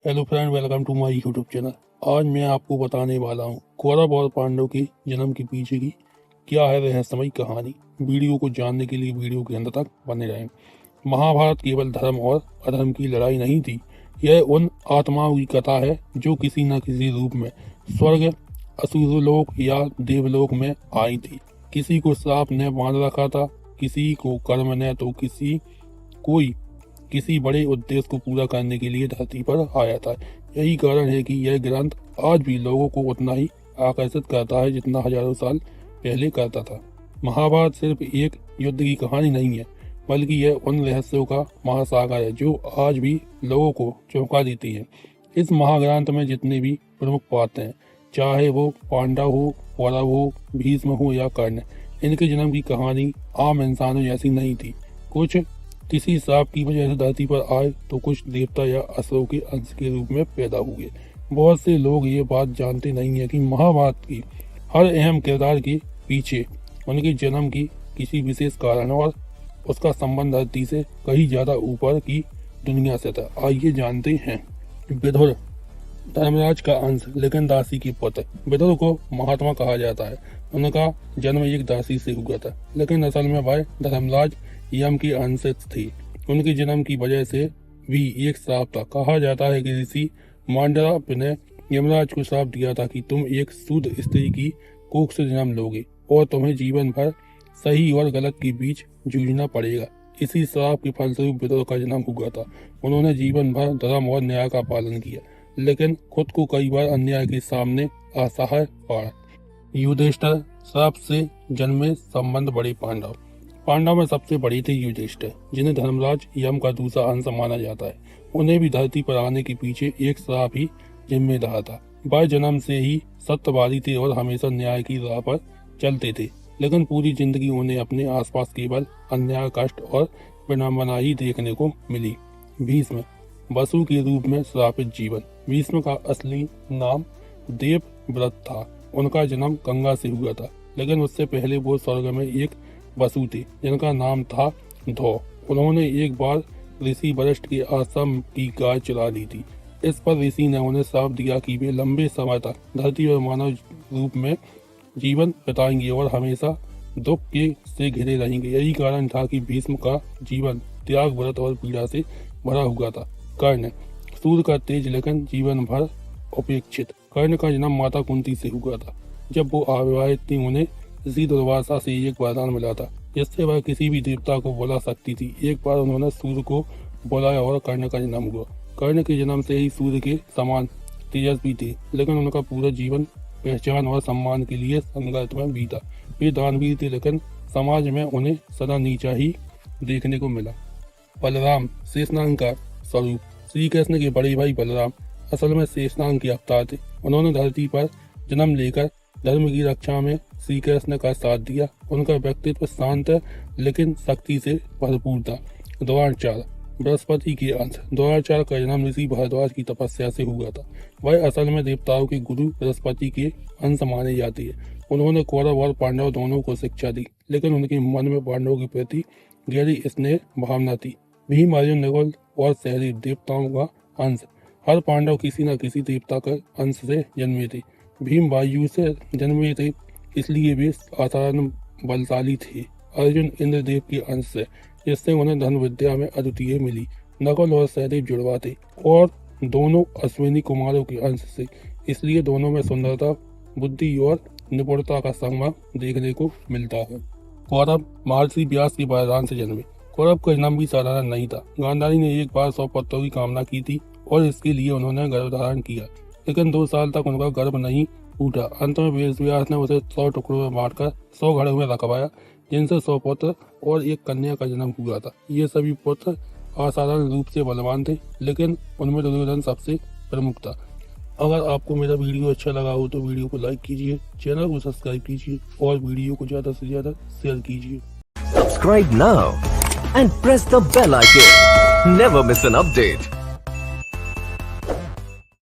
Hello friend, welcome to my YouTube channel. आज मैं आपको बताने वाला हूँ कौरव और पांडव के जन्म के पीछे की क्या है रहस्यमयी कहानी। वीडियो को जानने के लिए वीडियो के अंत तक बने रहें। महाभारत केवल धर्म और अधर्म की लड़ाई नहीं थी, यह उन आत्माओं की कथा है जो किसी न किसी रूप में स्वर्ग, असुरलोक या देवलोक में आई थी। किसी को श्राप ने बांध रखा था, किसी को कर्म ने, तो कोई किसी बड़े उद्देश्य को पूरा करने के लिए धरती पर आया था। यही कारण है कि यह ग्रंथ आज भी लोगों को उतना ही आकर्षित करता है जितना हजारों साल पहले करता था। महाभारत सिर्फ एक युद्ध की कहानी नहीं है, बल्कि यह उन रहस्यों का महासागर है जो आज भी लोगों को चौंका देती है। इस महाग्रंथ में जितने भी प्रमुख पात्र हैं, चाहे वो पांडव हो, कौरव हो, भीष्म हो या कर्ण, इनके जन्म की कहानी आम इंसानों जैसी नहीं थी। कुछ किसी श्राप की वजह से धरती पर आए, तो कुछ देवता या असुरों के अंश के रूप में पैदा हुए। बहुत से लोग ये बात जानते नहीं है कि महाभारत की हर अहम किरदार के पीछे उनके जन्म की किसी विशेष कारण और उसका संबंध धरती से कहीं ज्यादा ऊपर की दुनिया से था। आइए जानते हैं। विदुर धर्मराज का अंश लेकिन दासी की पुत्र। विदुर को महात्मा कहा जाता है। उनका जन्म एक दासी से हुआ था, लेकिन असल में वह धर्मराज यम की अंश थी। उनके जन्म की वजह से भी एक श्राप था। कहा जाता है कि ऋषि मांडव्य ने यमराज को श्राप दिया था कि तुम एक शुद्ध स्त्री की कोख से जन्म लोगे और तुम्हें जीवन भर सही और गलत के बीच जूझना पड़ेगा। इसी श्राप के फलस्वरूप विदुर का जन्म हुआ था। उन्होंने जीवन भर धर्म और न्याय का पालन किया, लेकिन खुद को कई बार अन्याय के सामने असहाय पाया। युधिष्ठिर श्राप से जन्मे संबंध बड़े पांडव में सबसे बड़ी थे युधिष्ठिर, जिन्हें धर्मराज यम का दूसरा अंश माना जाता है। उन्हें भी धरती पर आने के पीछे एक श्राप ही जिम्मेदार था। वह जन्म से ही सत्यवादी थे और हमेशा न्याय की राह पर चलते थे, लेकिन पूरी जिंदगी उन्हें अपने आसपास केवल अन्याय, कष्ट और विडंबना ही देखने को मिली। भीष्म वसु के रूप में श्रापित जीवन। भीष्म का असली नाम देवव्रत था। उनका जन्म गंगा से हुआ था, लेकिन उससे पहले वो स्वर्ग में एक वसु थे जिनका नाम था धौ। उन्होंने एक बार ऋषि वशिष्ठ के आश्रम की गाय चुरा ली थी। इस पर ऋषि ने उन्हें श्राप दिया कि वे लंबे समय तक धरती पर मानव रूप में जीवन बिताएंगे और हमेशा दुख के से घिरे रहेंगे। यही कारण था कि भीष्म का जीवन त्याग, व्रत और पीड़ा से भरा हुआ था। कर्ण सूर्य का तेज, लेकिन जीवन भर उपेक्षित। कर्ण का जन्म माता कुंती से हुआ था। जब वो अविवाहित थी, उन्हें ऋषि दुर्वासा से एक वरदान मिला था, जिससे वह किसी भी देवता को बुला सकती थी। एक बार उन्होंने सूर्य को बुलाया और कर्ण का जन्म हुआ। कर्ण के जन्म से ही सूर्य के समान तेजस्वी थे, लेकिन उनका पूरा जीवन पहचान और सम्मान के लिए संघर्ष में बीता। वे दानवीर थे, लेकिन समाज में उन्हें सदा नीचा ही देखने को मिला। बलराम शेषनाग का स्वरूप। श्री कृष्ण के बड़े भाई बलराम असल में शेषनाग के अवतार थे। उन्होंने धरती पर जन्म लेकर धर्म की रक्षा में श्री कृष्ण का साथ दिया। उनका व्यक्तित्व शांत लेकिन शक्ति से भरपूर था। द्रोणाचार्य बृहस्पति के अंश। द्रोणाचार्य का जन्म ऋषि भारद्वाज की तपस्या से हुआ था। वह असल में देवताओं के गुरु बृहस्पति के अंश माने जाते हैं। उन्होंने कौरव और पांडव दोनों को शिक्षा दी, लेकिन उनके मन में पांडवों के प्रति गहरी स्नेह भावना थी। भीम, अर्जुन, नकुल और सहदेव देवताओं का अंश। हर पांडव किसी न किसी देवता का अंश से जन्मे थे। भीम वायु से जन्मे थे, इसलिए वे असाधारण बलशाली थे। अर्जुन इंद्रदेव के अंश से, जिससे उन्हें धन विद्या में अद्वितीय मिली। नकुल और सहदेव जुड़वा थे और दोनों अश्विनी कुमारों के अंश से, इसलिए दोनों में सुंदरता, बुद्धि और निपुणता का संगम देखने को मिलता है। कौरव महर्षि व्यास के वरदान से जन्मे। कौरव का जन्म भी साधारण नहीं था। गांधारी ने एक बार 100 पुत्रों की कामना की थी और इसके लिए उन्होंने गर्भ धारण किया, लेकिन 2 साल तक उनका गर्भ नहीं फूटा। अंत में वेद व्यास ने उसे 100 टुकड़ों में बांटकर 100 घड़ों में रखवाया, जिनसे 100 पुत्र और एक कन्या का जन्म हुआ था। ये सभी पुत्र असाधारण रूप से बलवान थे, लेकिन उनमें दुर्योधन सबसे प्रमुख था। अगर आपको मेरा वीडियो अच्छा लगा हो तो वीडियो को लाइक कीजिए, चैनल को सब्सक्राइब कीजिए और वीडियो को ज्यादा से ज्यादा शेयर कीजिए। Subscribe now and press the bell icon. Never miss an update.